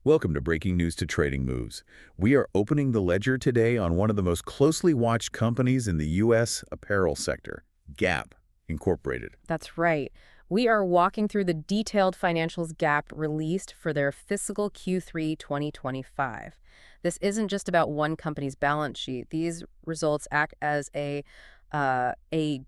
Welcome to Breaking News to Trading Moves. We are opening the ledger today on one of the most closely watched companies in the U.S. apparel sector, Gap Incorporated. That's right. We are walking through the detailed financials Gap released for their fiscal Q3 2025. This isn't just about one company's balance sheet. These results act as a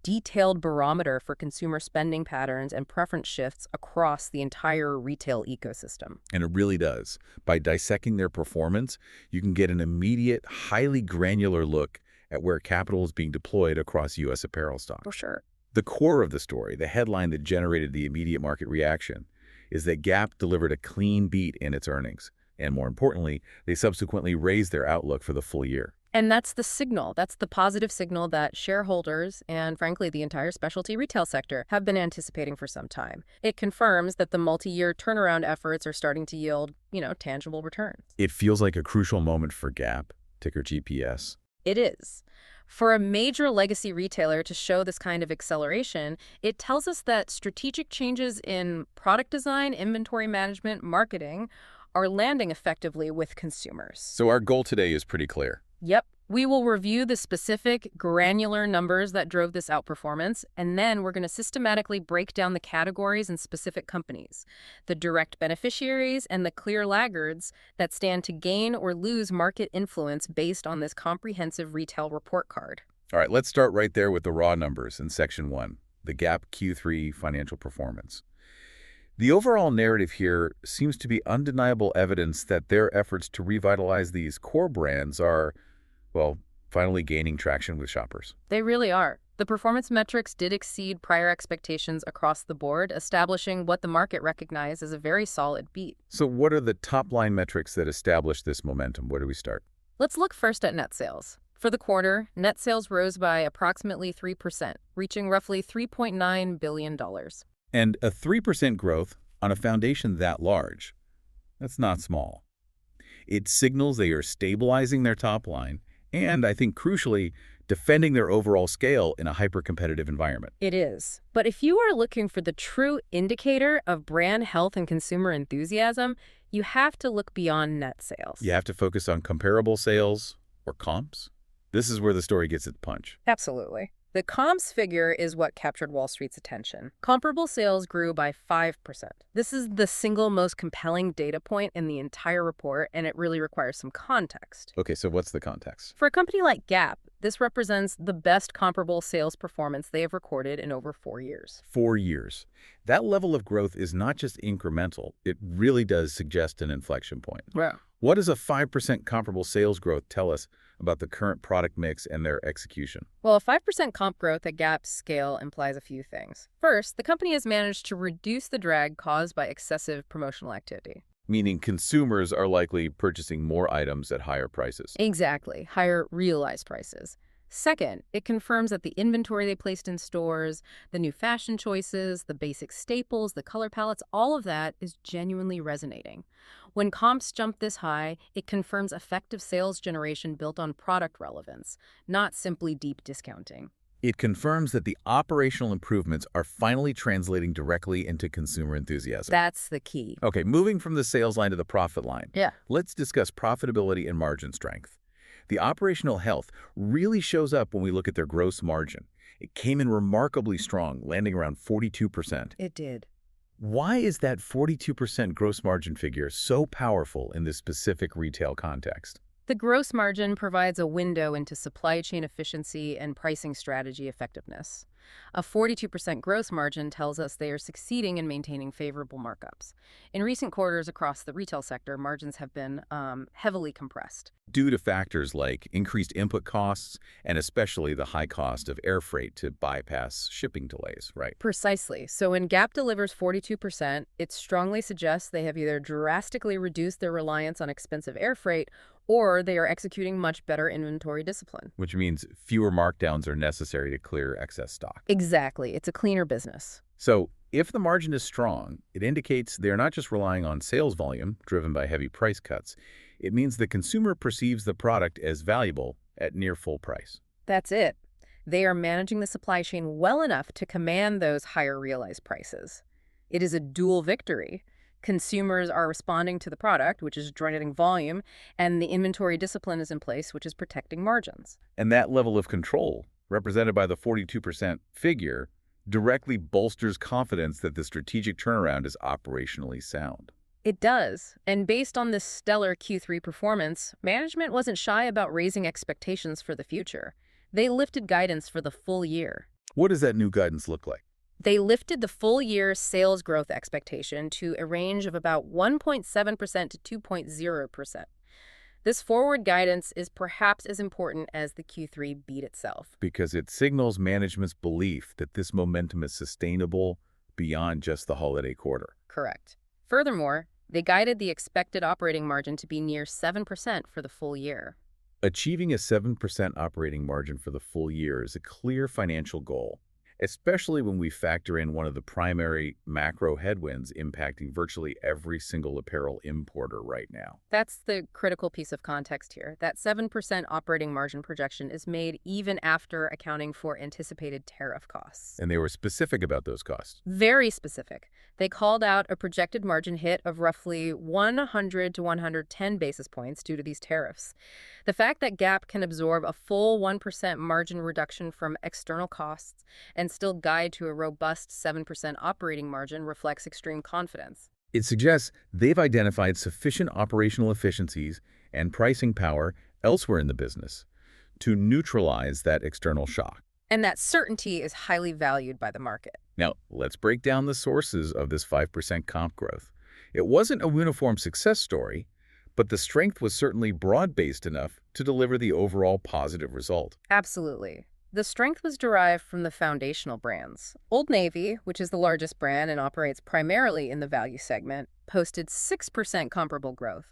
detailed barometer for consumer spending patterns and preference shifts across the entire retail ecosystem. And it really does. By dissecting their performance, you can get an immediate, highly granular look at where capital is being deployed across U.S. apparel stocks. For sure. The core of the story, the headline that generated the immediate market reaction, is that Gap delivered a clean beat in its earnings. And more importantly, they subsequently raised their outlook for the full year. And that's the signal. That's the positive signal that shareholders and, frankly, the entire specialty retail sector have been anticipating for some time. It confirms that the multi-year turnaround efforts are starting to yield, tangible returns. It feels like a crucial moment for Gap, ticker GPS. It is. For a major legacy retailer to show this kind of acceleration, it tells us that strategic changes in product design, inventory management, marketing are landing effectively with consumers. So our goal today is pretty clear. Yep. We will review the specific granular numbers that drove this outperformance, and then we're going to systematically break down the categories and specific companies, the direct beneficiaries and the clear laggards that stand to gain or lose market influence based on this comprehensive retail report card. All right, let's start right there with the raw numbers in Section 1, the Gap Q3 financial performance. The overall narrative here seems to be undeniable evidence that their efforts to revitalize these core brands are, finally gaining traction with shoppers. They really are. The performance metrics did exceed prior expectations across the board, establishing what the market recognized as a very solid beat. So what are the top-line metrics that establish this momentum? Where do we start? Let's look first at net sales. For the quarter, net sales rose by approximately 3%, reaching roughly $3.9 billion. And a 3% growth on a foundation that large, that's not small. It signals they are stabilizing their top line and, I think crucially, defending their overall scale in a hyper-competitive environment. It is. But if you are looking for the true indicator of brand health and consumer enthusiasm, you have to look beyond net sales. You have to focus on comparable sales or comps. This is where the story gets its punch. Absolutely. The comps figure is what captured Wall Street's attention. Comparable sales grew by 5%. This is the single most compelling data point in the entire report, and it really requires some context. Okay, so what's the context? For a company like Gap, this represents the best comparable sales performance they have recorded in over 4 years. 4 years. That level of growth is not just incremental. It really does suggest an inflection point. Wow. What does a 5% comparable sales growth tell us about the current product mix and their execution? Well, a 5% comp growth at Gap's scale implies a few things. First, the company has managed to reduce the drag caused by excessive promotional activity. Meaning consumers are likely purchasing more items at higher prices. Exactly, higher realized prices. Second, it confirms that the inventory they placed in stores, the new fashion choices, the basic staples, the color palettes, all of that is genuinely resonating. When comps jump this high, it confirms effective sales generation built on product relevance, not simply deep discounting. It confirms that the operational improvements are finally translating directly into consumer enthusiasm. That's the key. Okay, moving from the sales line to the profit line. Yeah. Let's discuss profitability and margin strength. The operational health really shows up when we look at their gross margin. It came in remarkably strong, landing around 42%. It did. Why is that 42% gross margin figure so powerful in this specific retail context? The gross margin provides a window into supply chain efficiency and pricing strategy effectiveness. A 42% gross margin tells us they are succeeding in maintaining favorable markups. In recent quarters across the retail sector, margins have been heavily compressed. Due to factors like increased input costs and especially the high cost of air freight to bypass shipping delays, right? Precisely. So when Gap delivers 42%, it strongly suggests they have either drastically reduced their reliance on expensive air freight or they are executing much better inventory discipline. Which means fewer markdowns are necessary to clear excess stock. Exactly. It's a cleaner business. So if the margin is strong, it indicates they're not just relying on sales volume driven by heavy price cuts. It means the consumer perceives the product as valuable at near full price. That's it. They are managing the supply chain well enough to command those higher realized prices. It is a dual victory. Consumers are responding to the product, which is driving volume, and the inventory discipline is in place, which is protecting margins. And that level of control, represented by the 42% figure, directly bolsters confidence that the strategic turnaround is operationally sound. It does. And based on this stellar Q3 performance, management wasn't shy about raising expectations for the future. They lifted guidance for the full year. What does that new guidance look like? They lifted the full year sales growth expectation to a range of about 1.7% to 2.0%. This forward guidance is perhaps as important as the Q3 beat itself. Because it signals management's belief that this momentum is sustainable beyond just the holiday quarter. Correct. Furthermore, they guided the expected operating margin to be near 7% for the full year. Achieving a 7% operating margin for the full year is a clear financial goal, especially when we factor in one of the primary macro headwinds impacting virtually every single apparel importer right now. That's the critical piece of context here. That 7% operating margin projection is made even after accounting for anticipated tariff costs. And they were specific about those costs. Very specific. They called out a projected margin hit of roughly 100 to 110 basis points due to these tariffs. The fact that Gap can absorb a full 1% margin reduction from external costs and still guide to a robust 7% operating margin reflects extreme confidence. It suggests they've identified sufficient operational efficiencies and pricing power elsewhere in the business to neutralize that external shock. And that certainty is highly valued by the market. Now, let's break down the sources of this 5% comp growth. It wasn't a uniform success story, but the strength was certainly broad-based enough to deliver the overall positive result. Absolutely. The strength was derived from the foundational brands. Old Navy, which is the largest brand and operates primarily in the value segment, posted 6% comparable growth,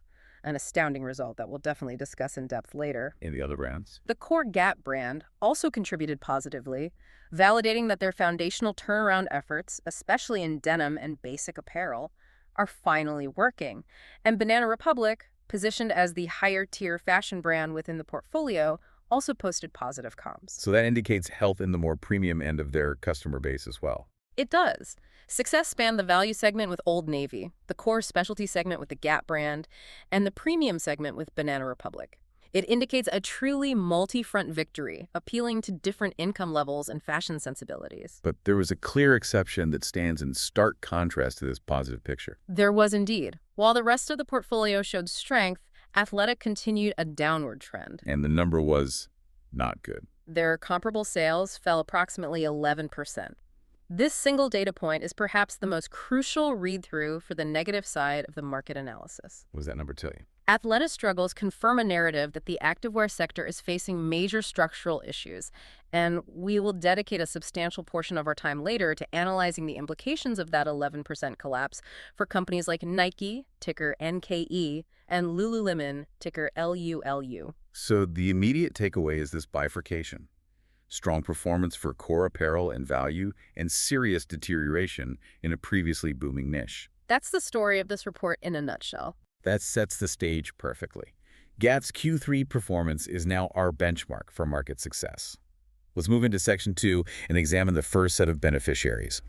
an astounding result that we'll definitely discuss in depth later. In the other brands? The core Gap brand also contributed positively, validating that their foundational turnaround efforts, especially in denim and basic apparel, are finally working. And Banana Republic, positioned as the higher-tier fashion brand within the portfolio, also posted positive comps. So that indicates health in the more premium end of their customer base as well. It does. Success spanned the value segment with Old Navy, the core specialty segment with the Gap brand, and the premium segment with Banana Republic. It indicates a truly multi-front victory, appealing to different income levels and fashion sensibilities. But there was a clear exception that stands in stark contrast to this positive picture. There was indeed. While the rest of the portfolio showed strength, Athleta continued a downward trend. And the number was not good. Their comparable sales fell approximately 11%. This single data point is perhaps the most crucial read-through for the negative side of the market analysis. What does that number tell you? Athleta struggles confirm a narrative that the activewear sector is facing major structural issues, and we will dedicate a substantial portion of our time later to analyzing the implications of that 11% collapse for companies like Nike, ticker NKE, and Lululemon, ticker LULU. So the immediate takeaway is this bifurcation. Strong performance for core apparel and value, and serious deterioration in a previously booming niche. That's the story of this report in a nutshell. That sets the stage perfectly. Gap's Q3 performance is now our benchmark for market success. Let's move into Section 2 and examine the first set of beneficiaries.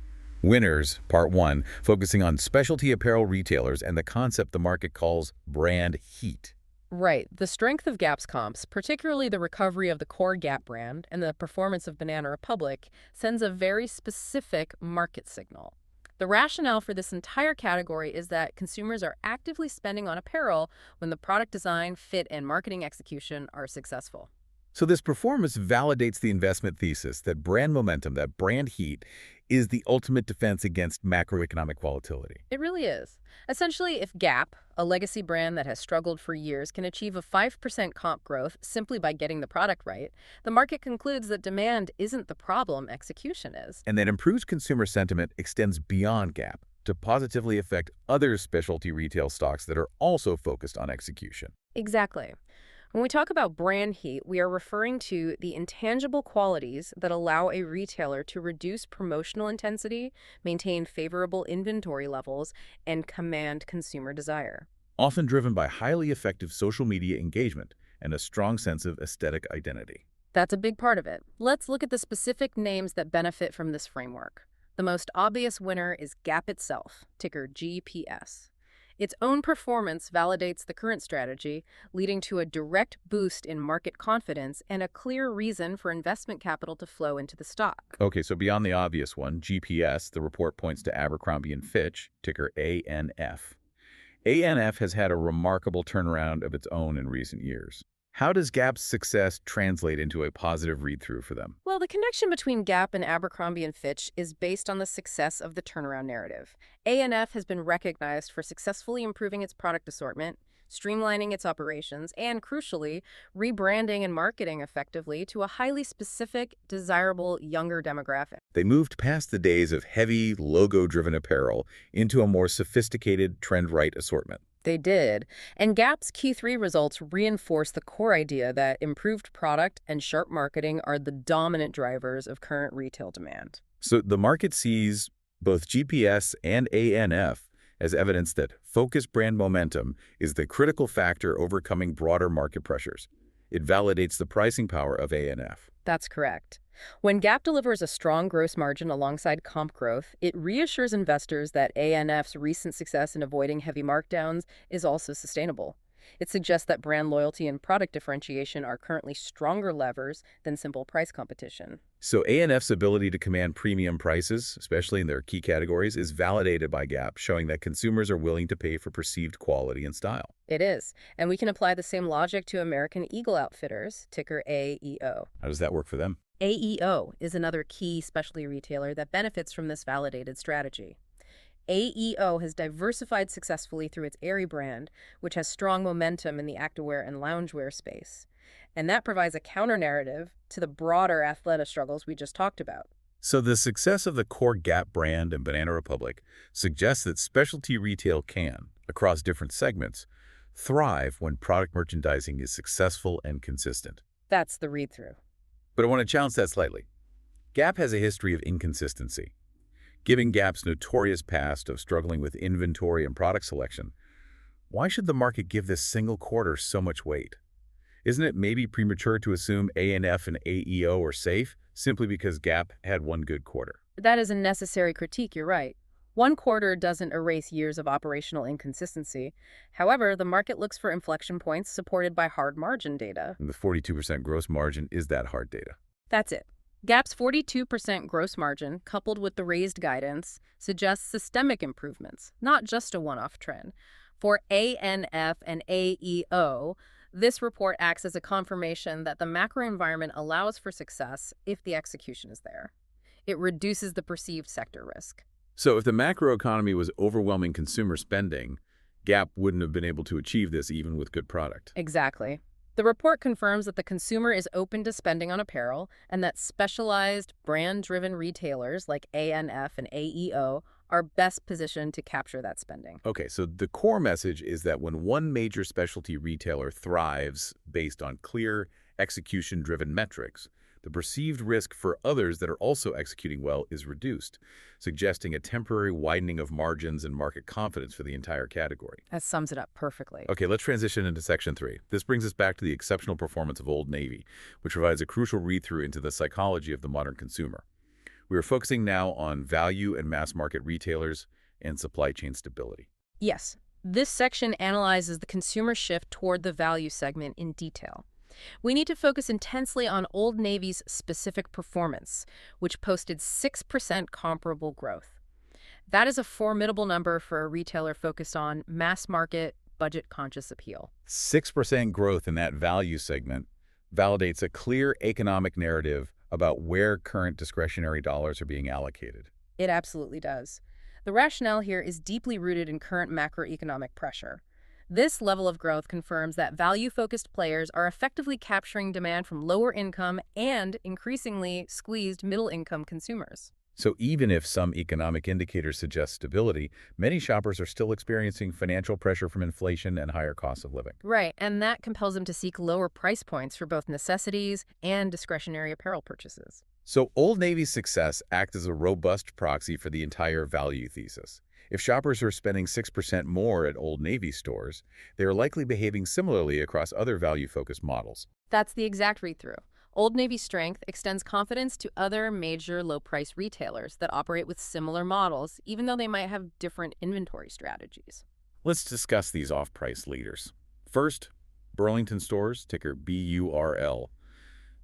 Winners, Part 1, focusing on specialty apparel retailers and the concept the market calls brand heat. Right. The strength of Gap's comps, particularly the recovery of the core Gap brand and the performance of Banana Republic, sends a very specific market signal. The rationale for this entire category is that consumers are actively spending on apparel when the product design, fit, and marketing execution are successful. So this performance validates the investment thesis that brand momentum, that brand heat, is the ultimate defense against macroeconomic volatility. It really is. Essentially, if Gap, a legacy brand that has struggled for years, can achieve a 5% comp growth simply by getting the product right, the market concludes that demand isn't the problem, execution is. And that improved consumer sentiment extends beyond Gap to positively affect other specialty retail stocks that are also focused on execution. Exactly. When we talk about brand heat, we are referring to the intangible qualities that allow a retailer to reduce promotional intensity, maintain favorable inventory levels, and command consumer desire. Often driven by highly effective social media engagement and a strong sense of aesthetic identity. That's a big part of it. Let's look at the specific names that benefit from this framework. The most obvious winner is Gap itself, ticker GPS. Its own performance validates the current strategy, leading to a direct boost in market confidence and a clear reason for investment capital to flow into the stock. Okay, so beyond the obvious one, GPS, the report points to Abercrombie & Fitch, ticker ANF. ANF has had a remarkable turnaround of its own in recent years. How does Gap's success translate into a positive read-through for them? Well, the connection between Gap and Abercrombie & Fitch is based on the success of the turnaround narrative. A&F has been recognized for successfully improving its product assortment, streamlining its operations, and, crucially, rebranding and marketing effectively to a highly specific, desirable, younger demographic. They moved past the days of heavy, logo-driven apparel into a more sophisticated, trend-right assortment. They did. And Gap's Q3 results reinforce the core idea that improved product and sharp marketing are the dominant drivers of current retail demand. So the market sees both GPS and ANF as evidence that focused brand momentum is the critical factor overcoming broader market pressures. It validates the pricing power of ANF. That's correct. When Gap delivers a strong gross margin alongside comp growth, it reassures investors that ANF's recent success in avoiding heavy markdowns is also sustainable. It suggests that brand loyalty and product differentiation are currently stronger levers than simple price competition. So ANF's ability to command premium prices, especially in their key categories, is validated by Gap, showing that consumers are willing to pay for perceived quality and style. It is, and we can apply the same logic to American Eagle Outfitters, ticker AEO. How does that work for them? AEO is another key specialty retailer that benefits from this validated strategy. AEO has diversified successfully through its Aerie brand, which has strong momentum in the activewear and loungewear space. And that provides a counter-narrative to the broader Athleta struggles we just talked about. So the success of the core Gap brand and Banana Republic suggests that specialty retail can, across different segments, thrive when product merchandising is successful and consistent. That's the read-through. But I want to challenge that slightly. Gap has a history of inconsistency. Given Gap's notorious past of struggling with inventory and product selection, why should the market give this single quarter so much weight? Isn't it maybe premature to assume ANF and AEO are safe simply because Gap had one good quarter? That is a necessary critique, you're right. One quarter doesn't erase years of operational inconsistency. However, the market looks for inflection points supported by hard margin data. And the 42% gross margin is that hard data. That's it. Gap's 42% gross margin, coupled with the raised guidance, suggests systemic improvements, not just a one-off trend. For ANF and AEO, this report acts as a confirmation that the macro environment allows for success if the execution is there. It reduces the perceived sector risk. So if the macroeconomy was overwhelming consumer spending, Gap wouldn't have been able to achieve this even with good product. Exactly. The report confirms that the consumer is open to spending on apparel and that specialized, brand-driven retailers like ANF and AEO are best positioned to capture that spending. Okay, so the core message is that when one major specialty retailer thrives based on clear, execution-driven metrics, the perceived risk for others that are also executing well is reduced, suggesting a temporary widening of margins and market confidence for the entire category. That sums it up perfectly. Okay, let's transition into Section 3. This brings us back to the exceptional performance of Old Navy, which provides a crucial read-through into the psychology of the modern consumer. We are focusing now on value and mass market retailers and supply chain stability. Yes, this section analyzes the consumer shift toward the value segment in detail. We need to focus intensely on Old Navy's specific performance, which posted 6% comparable growth. That is a formidable number for a retailer focused on mass market, budget-conscious appeal. 6% growth in that value segment validates a clear economic narrative about where current discretionary dollars are being allocated. It absolutely does. The rationale here is deeply rooted in current macroeconomic pressure. This level of growth confirms that value-focused players are effectively capturing demand from lower-income and increasingly squeezed middle-income consumers. So even if some economic indicators suggest stability, many shoppers are still experiencing financial pressure from inflation and higher costs of living. Right, and that compels them to seek lower price points for both necessities and discretionary apparel purchases. So Old Navy's success acts as a robust proxy for the entire value thesis. If shoppers are spending 6% more at Old Navy stores, they are likely behaving similarly across other value-focused models. That's the exact read-through. Old Navy's strength extends confidence to other major low-price retailers that operate with similar models, even though they might have different inventory strategies. Let's discuss these off-price leaders. First, Burlington Stores, ticker BURL.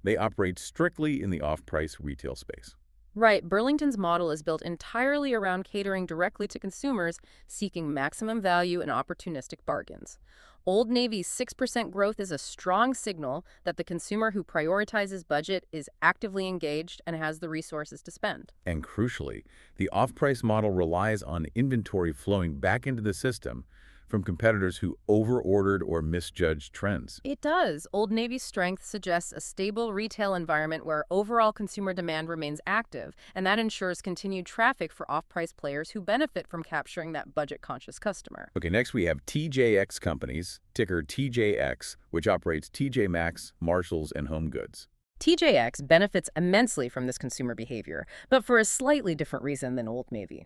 They operate strictly in the off-price retail space. Right, Burlington's model is built entirely around catering directly to consumers seeking maximum value and opportunistic bargains. Old Navy's 6% growth is a strong signal that the consumer who prioritizes budget is actively engaged and has the resources to spend. And crucially, the off-price model relies on inventory flowing back into the system from competitors who over-ordered or misjudged trends. It does. Old Navy's strength suggests a stable retail environment where overall consumer demand remains active, and that ensures continued traffic for off-price players who benefit from capturing that budget-conscious customer. Okay, next we have TJX Companies, ticker TJX, which operates TJ Maxx, Marshalls, and Home Goods. TJX benefits immensely from this consumer behavior, but for a slightly different reason than Old Navy.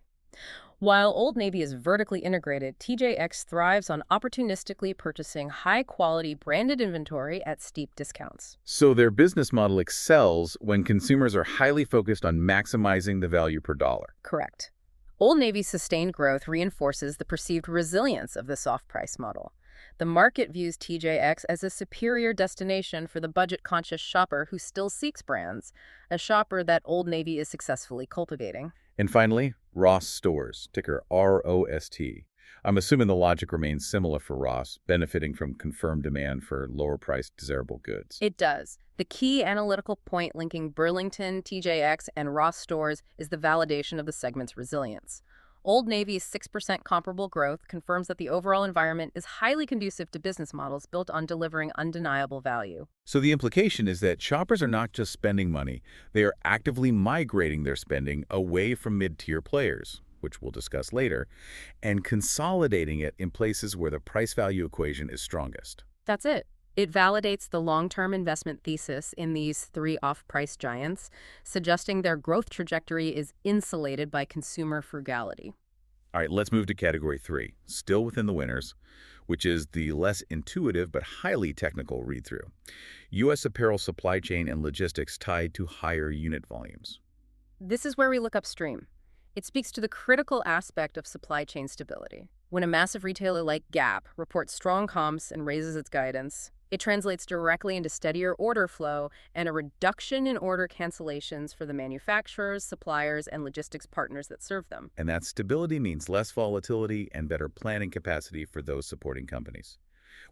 While Old Navy is vertically integrated, TJX thrives on opportunistically purchasing high-quality branded inventory at steep discounts. So their business model excels when consumers are highly focused on maximizing the value per dollar. Correct. Old Navy's sustained growth reinforces the perceived resilience of this off-price model. The market views TJX as a superior destination for the budget-conscious shopper who still seeks brands, a shopper that Old Navy is successfully cultivating. And finally, Ross Stores, ticker ROST. I'm assuming the logic remains similar for Ross, benefiting from confirmed demand for lower-priced desirable goods. It does. The key analytical point linking Burlington, TJX, and Ross stores is the validation of the segment's resilience. Old Navy's 6% comparable growth confirms that the overall environment is highly conducive to business models built on delivering undeniable value. So the implication is that shoppers are not just spending money, they are actively migrating their spending away from mid-tier players, which we'll discuss later, and consolidating it in places where the price-value equation is strongest. That's it. It validates the long-term investment thesis in these three off-price giants, suggesting their growth trajectory is insulated by consumer frugality. All right, let's move to category 3, still within the winners, which is the less intuitive but highly technical read-through. U.S. apparel supply chain and logistics tied to higher unit volumes. This is where we look upstream. It speaks to the critical aspect of supply chain stability. When a massive retailer like Gap reports strong comps and raises its guidance, it translates directly into steadier order flow and a reduction in order cancellations for the manufacturers, suppliers, and logistics partners that serve them. And that stability means less volatility and better planning capacity for those supporting companies.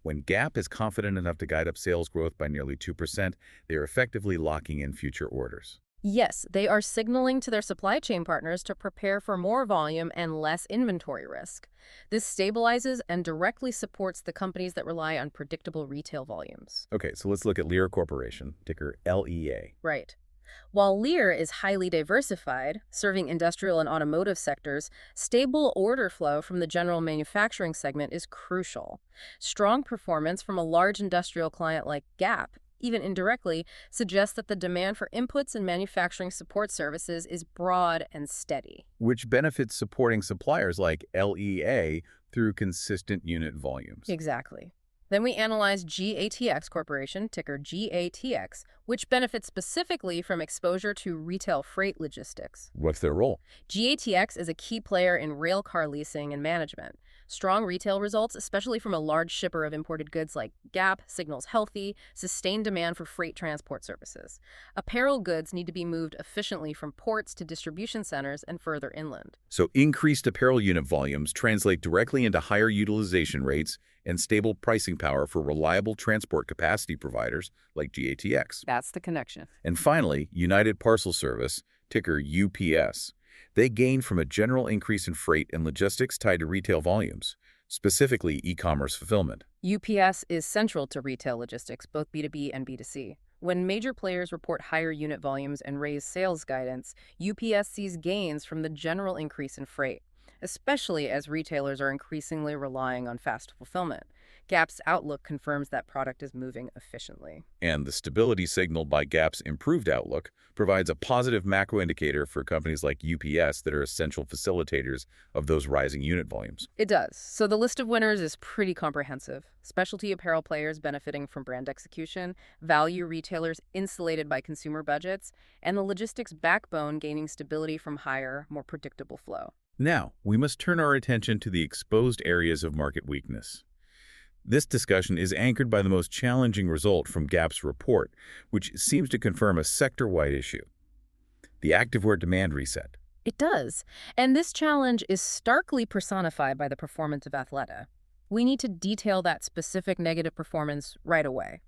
When Gap is confident enough to guide up sales growth by nearly 2%, they are effectively locking in future orders. Yes, they are signaling to their supply chain partners to prepare for more volume and less inventory risk. This stabilizes and directly supports the companies that rely on predictable retail volumes. Okay, so let's look at Lear Corporation, ticker LEA. Right. While Lear is highly diversified, serving industrial and automotive sectors, stable order flow from the general manufacturing segment is crucial. Strong performance from a large industrial client like Gap, even indirectly, suggests that the demand for inputs and manufacturing support services is broad and steady. Which benefits supporting suppliers like LEA through consistent unit volumes. Exactly. Then we analyze GATX Corporation, ticker GATX, which benefits specifically from exposure to retail freight logistics. What's their role? GATX is a key player in rail car leasing and management. Strong retail results, especially from a large shipper of imported goods like Gap, signals healthy, sustained demand for freight transport services. Apparel goods need to be moved efficiently from ports to distribution centers and further inland. So increased apparel unit volumes translate directly into higher utilization rates and stable pricing power for reliable transport capacity providers like GATX. That's the connection. And finally, United Parcel Service, ticker UPS. They gain from a general increase in freight and logistics tied to retail volumes, specifically e-commerce fulfillment. UPS is central to retail logistics, both B2B and B2C. When major players report higher unit volumes and raise sales guidance, UPS sees gains from the general increase in freight, especially as retailers are increasingly relying on fast fulfillment. Gap's outlook confirms that product is moving efficiently. And the stability signaled by Gap's improved outlook provides a positive macro indicator for companies like UPS that are essential facilitators of those rising unit volumes. It does. So the list of winners is pretty comprehensive. Specialty apparel players benefiting from brand execution, value retailers insulated by consumer budgets, and the logistics backbone gaining stability from higher, more predictable flow. Now, we must turn our attention to the exposed areas of market weakness. This discussion is anchored by the most challenging result from Gap's report, which seems to confirm a sector-wide issue: the activewear demand reset. It does. And this challenge is starkly personified by the performance of Athleta. We need to detail that specific negative performance right away.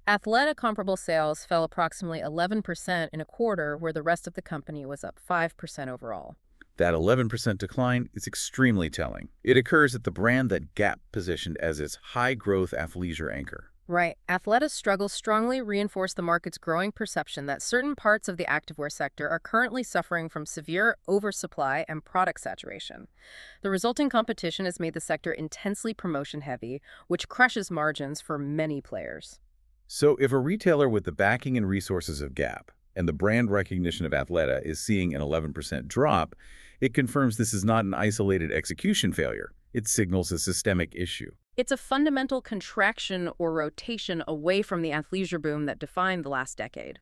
Athleta comparable sales fell approximately 11% in a quarter, where the rest of the company was up 5% overall. That 11% decline is extremely telling. It occurs at the brand that Gap positioned as its high-growth athleisure anchor. Right. Athleta's struggles strongly reinforce the market's growing perception that certain parts of the activewear sector are currently suffering from severe oversupply and product saturation. The resulting competition has made the sector intensely promotion-heavy, which crushes margins for many players. So if a retailer with the backing and resources of Gap and the brand recognition of Athleta is seeing an 11% drop, it confirms this is not an isolated execution failure. It signals a systemic issue. It's a fundamental contraction or rotation away from the athleisure boom that defined the last decade.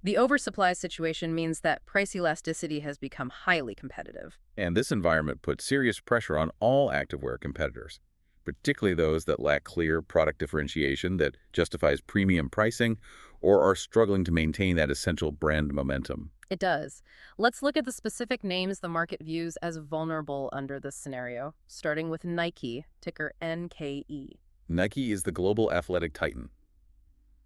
The oversupply situation means that price elasticity has become highly competitive. And this environment puts serious pressure on all activewear competitors, particularly those that lack clear product differentiation that justifies premium pricing or are struggling to maintain that essential brand momentum. It does. Let's look at the specific names the market views as vulnerable under this scenario, starting with Nike, ticker NKE. Nike is the global athletic titan.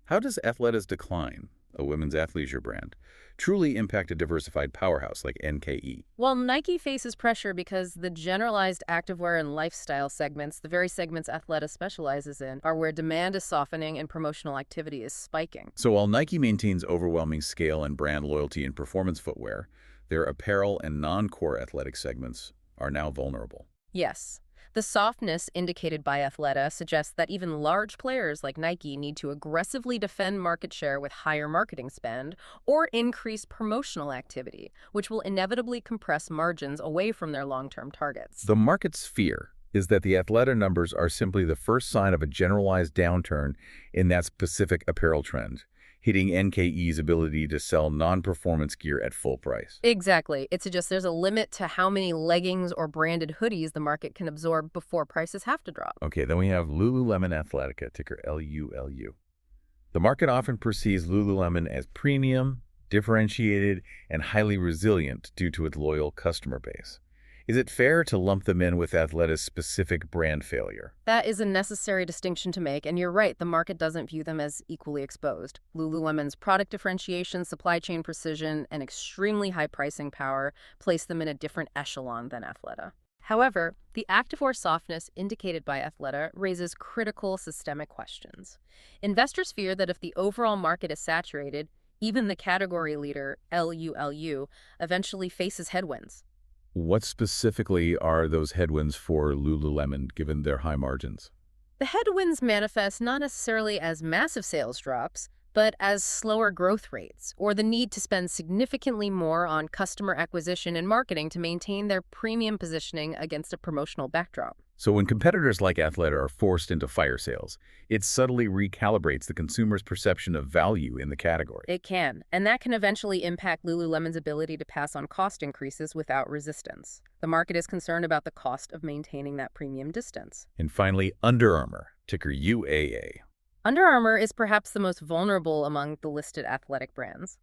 How does Athleta's decline, a women's athleisure brand, truly impact a diversified powerhouse like NKE? Well, Nike faces pressure because the generalized activewear and lifestyle segments, the very segments Athleta specializes in, are where demand is softening and promotional activity is spiking. So while Nike maintains overwhelming scale and brand loyalty in performance footwear, their apparel and non-core athletic segments are now vulnerable. Yes. The softness indicated by Athleta suggests that even large players like Nike need to aggressively defend market share with higher marketing spend or increase promotional activity, which will inevitably compress margins away from their long-term targets. The market's fear is that the Athleta numbers are simply the first sign of a generalized downturn in that specific apparel trend, hitting NKE's ability to sell non-performance gear at full price. Exactly. It suggests there's a limit to how many leggings or branded hoodies the market can absorb before prices have to drop. Okay, then we have Lululemon Athletica, ticker LULU. The market often perceives Lululemon as premium, differentiated, and highly resilient due to its loyal customer base. Is it fair to lump them in with Athleta's specific brand failure? That is a necessary distinction to make, and you're right, the market doesn't view them as equally exposed. Lululemon's product differentiation, supply chain precision, and extremely high pricing power place them in a different echelon than Athleta. However, the activewear softness indicated by Athleta raises critical systemic questions. Investors fear that if the overall market is saturated, even the category leader, LULU, eventually faces headwinds. What specifically are those headwinds for Lululemon, given their high margins? The headwinds manifest not necessarily as massive sales drops, but as slower growth rates, or the need to spend significantly more on customer acquisition and marketing to maintain their premium positioning against a promotional backdrop. So when competitors like Athleta are forced into fire sales, it subtly recalibrates the consumer's perception of value in the category. It can, and that can eventually impact Lululemon's ability to pass on cost increases without resistance. The market is concerned about the cost of maintaining that premium distance. And finally, Under Armour, ticker UAA. Under Armour is perhaps the most vulnerable among the listed athletic brands.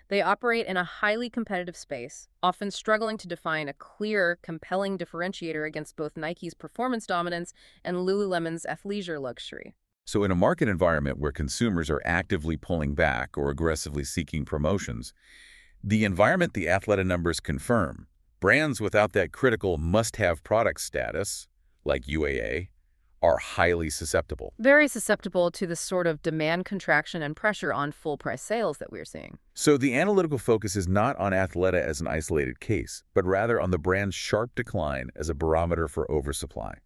They operate in a highly competitive space, often struggling to define a clear, compelling differentiator against both Nike's performance dominance and Lululemon's athleisure luxury. So in a market environment where consumers are actively pulling back or aggressively seeking promotions, the environment the Athleta numbers confirm, brands without that critical must-have product status, like UAA, are highly susceptible. Very susceptible to the sort of demand contraction and pressure on full-price sales that we're seeing. So the analytical focus is not on Athleta as an isolated case, but rather on the brand's sharp decline as a barometer for oversupply.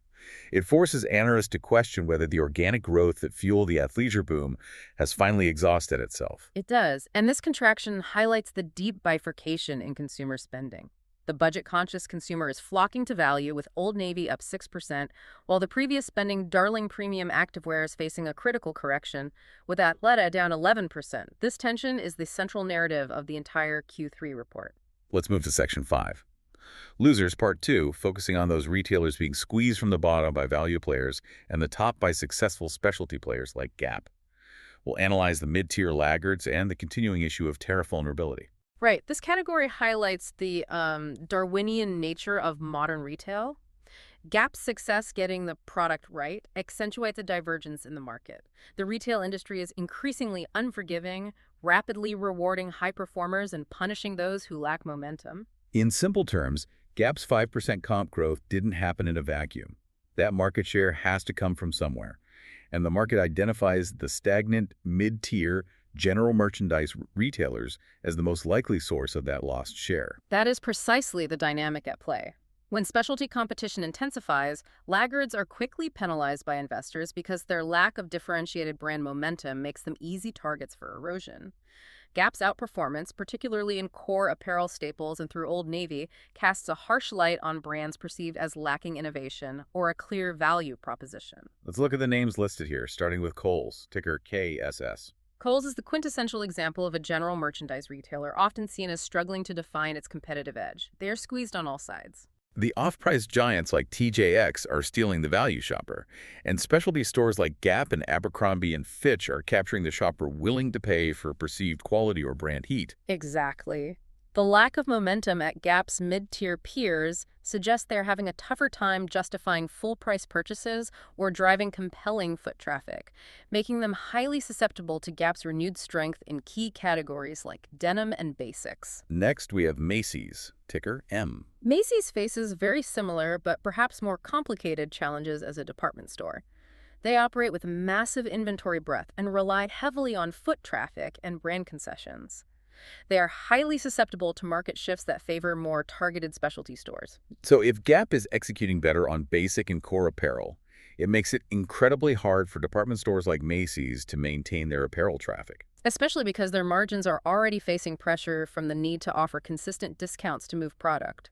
It forces analysts to question whether the organic growth that fueled the athleisure boom has finally exhausted itself. It does, and this contraction highlights the deep bifurcation in consumer spending. The budget-conscious consumer is flocking to value, with Old Navy up 6%, while the previous spending darling premium activewear is facing a critical correction, with Athleta down 11%. This tension is the central narrative of the entire Q3 report. Let's move to Section 5. Losers, Part 2, focusing on those retailers being squeezed from the bottom by value players and the top by successful specialty players like Gap. We'll analyze the mid-tier laggards and the continuing issue of tariff vulnerability. Right. This category highlights the Darwinian nature of modern retail. Gap's success getting the product right accentuates a divergence in the market. The retail industry is increasingly unforgiving, rapidly rewarding high performers and punishing those who lack momentum. In simple terms, Gap's 5% comp growth didn't happen in a vacuum. That market share has to come from somewhere. And the market identifies the stagnant, mid-tier, general merchandise retailers as the most likely source of that lost share. That is precisely the dynamic at play. When specialty competition intensifies, laggards are quickly penalized by investors because their lack of differentiated brand momentum makes them easy targets for erosion. Gap's outperformance, particularly in core apparel staples and through Old Navy, casts a harsh light on brands perceived as lacking innovation or a clear value proposition. Let's look at the names listed here, starting with Kohl's, ticker KSS. Kohl's is the quintessential example of a general merchandise retailer often seen as struggling to define its competitive edge. They are squeezed on all sides. The off-price giants like TJX are stealing the value shopper, and specialty stores like Gap and Abercrombie and Fitch are capturing the shopper willing to pay for perceived quality or brand heat. Exactly. The lack of momentum at Gap's mid-tier peers suggests they're having a tougher time justifying full-price purchases or driving compelling foot traffic, making them highly susceptible to Gap's renewed strength in key categories like denim and basics. Next, we have Macy's, ticker M. Macy's faces very similar but perhaps more complicated challenges as a department store. They operate with massive inventory breadth and rely heavily on foot traffic and brand concessions. They are highly susceptible to market shifts that favor more targeted specialty stores. So if Gap is executing better on basic and core apparel, it makes it incredibly hard for department stores like Macy's to maintain their apparel traffic. Especially because their margins are already facing pressure from the need to offer consistent discounts to move product.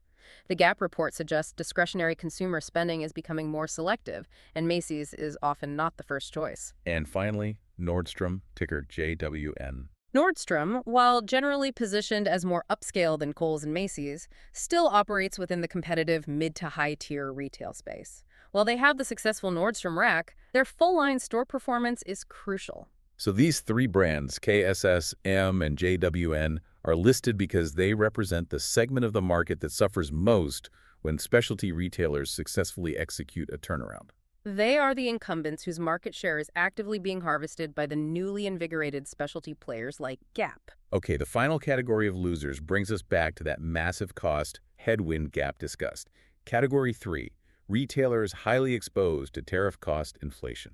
The Gap report suggests discretionary consumer spending is becoming more selective, and Macy's is often not the first choice. And finally, Nordstrom, ticker JWN. Nordstrom, while generally positioned as more upscale than Kohl's and Macy's, still operates within the competitive mid to high tier retail space. While they have the successful Nordstrom rack, their full-line store performance is crucial. So these three brands, KSS, M, and JWN, are listed because they represent the segment of the market that suffers most when specialty retailers successfully execute a turnaround. They are the incumbents whose market share is actively being harvested by the newly invigorated specialty players like Gap. Okay, the final category of losers brings us back to that massive cost headwind Gap discussed. Category 3, retailers highly exposed to tariff cost inflation.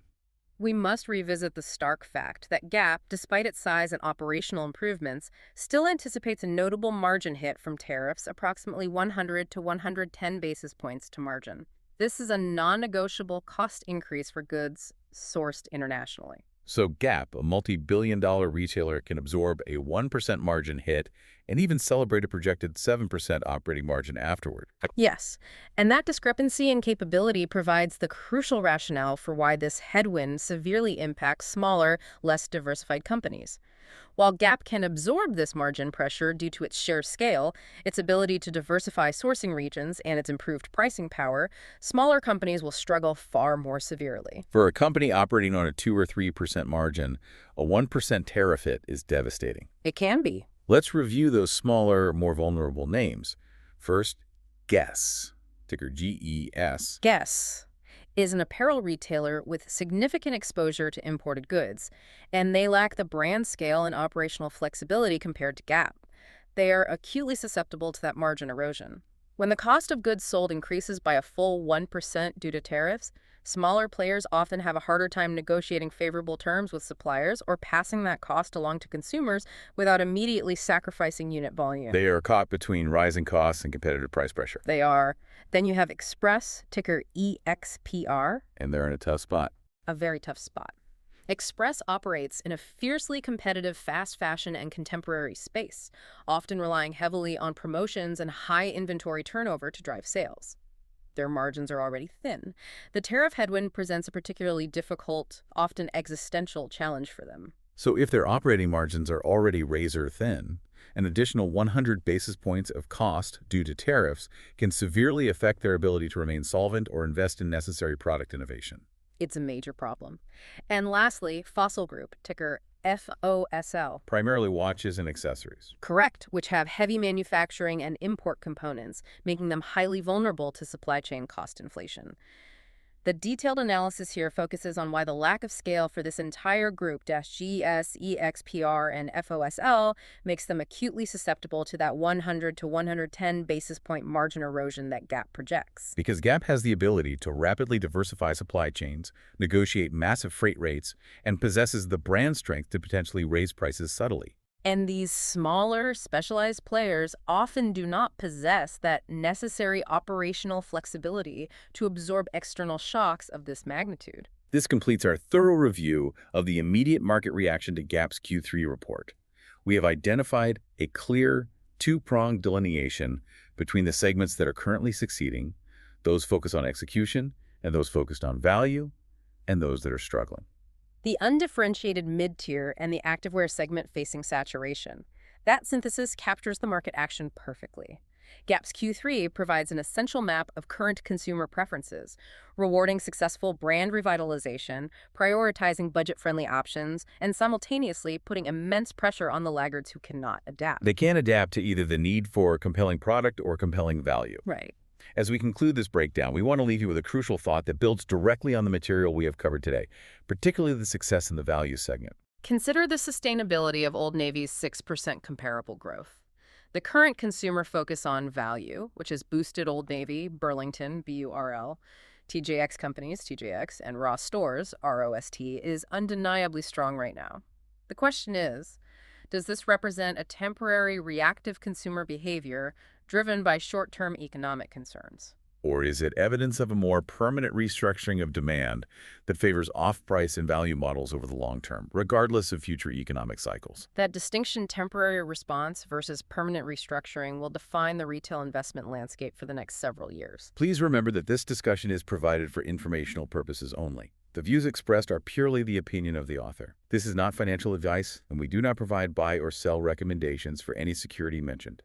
We must revisit the stark fact that Gap, despite its size and operational improvements, still anticipates a notable margin hit from tariffs, approximately 100 to 110 basis points to margin. This is a non-negotiable cost increase for goods sourced internationally. So Gap, a multi-billion-dollar retailer, can absorb a 1% margin hit and even celebrate a projected 7% operating margin afterward. Yes, and that discrepancy in capability provides the crucial rationale for why this headwind severely impacts smaller, less diversified companies. While Gap can absorb this margin pressure due to its sheer scale, its ability to diversify sourcing regions, and its improved pricing power, smaller companies will struggle far more severely. For a company operating on a 2 or 3% margin, a 1% tariff hit is devastating. It can be. Let's review those smaller, more vulnerable names. First, Guess, ticker GES. Guess is an apparel retailer with significant exposure to imported goods, and they lack the brand scale and operational flexibility compared to Gap. They are acutely susceptible to that margin erosion. When the cost of goods sold increases by a full 1% due to tariffs, Smaller players often have a harder time negotiating favorable terms with suppliers or passing that cost along to consumers without immediately sacrificing unit volume. They are caught between rising costs and competitive price pressure. They are. Then you have Express, ticker EXPR, And they're in a tough spot. a very tough spot. Express operates in a fiercely competitive fast fashion and contemporary space, often relying heavily on promotions and high inventory turnover to drive sales. Their margins are already thin. The tariff headwind presents a particularly difficult, often existential challenge for them. So if their operating margins are already razor thin, an additional 100 basis points of cost due to tariffs can severely affect their ability to remain solvent or invest in necessary product innovation. It's a major problem. And lastly, Fossil Group, ticker FOSL. Primarily watches and accessories. Correct, which have heavy manufacturing and import components, making them highly vulnerable to supply chain cost inflation. The detailed analysis here focuses on why the lack of scale for this entire group, GS, EXPR, and FOSL, makes them acutely susceptible to that 100 to 110 basis point margin erosion that Gap projects. Because Gap has the ability to rapidly diversify supply chains, negotiate massive freight rates, and possesses the brand strength to potentially raise prices subtly. And these smaller, specialized players often do not possess that necessary operational flexibility to absorb external shocks of this magnitude. This completes our thorough review of the immediate market reaction to Gap's Q3 report. We have identified a clear, two-pronged delineation between the segments that are currently succeeding, those focused on execution, and those focused on value, and those that are struggling. The undifferentiated mid-tier and the activewear segment facing saturation. That synthesis captures the market action perfectly. Gap's Q3 provides an essential map of current consumer preferences, rewarding successful brand revitalization, prioritizing budget-friendly options, and simultaneously putting immense pressure on the laggards who cannot adapt. They can adapt to either the need for compelling product or compelling value. Right. As we conclude this breakdown, we want to leave you with a crucial thought that builds directly on the material we have covered today, particularly the success in the value segment. Consider the sustainability of Old Navy's 6% comparable growth. The current consumer focus on value, which has boosted Old Navy, Burlington, BURL, TJX companies, TJX, and Ross stores, ROST, is undeniably strong right now. The question is, does this represent a temporary reactive consumer behavior driven by short-term economic concerns? Or is it evidence of a more permanent restructuring of demand that favors off-price and value models over the long term, regardless of future economic cycles? That distinction, temporary response versus permanent restructuring, will define the retail investment landscape for the next several years. Please remember that this discussion is provided for informational purposes only. The views expressed are purely the opinion of the author. This is not financial advice, and we do not provide buy or sell recommendations for any security mentioned.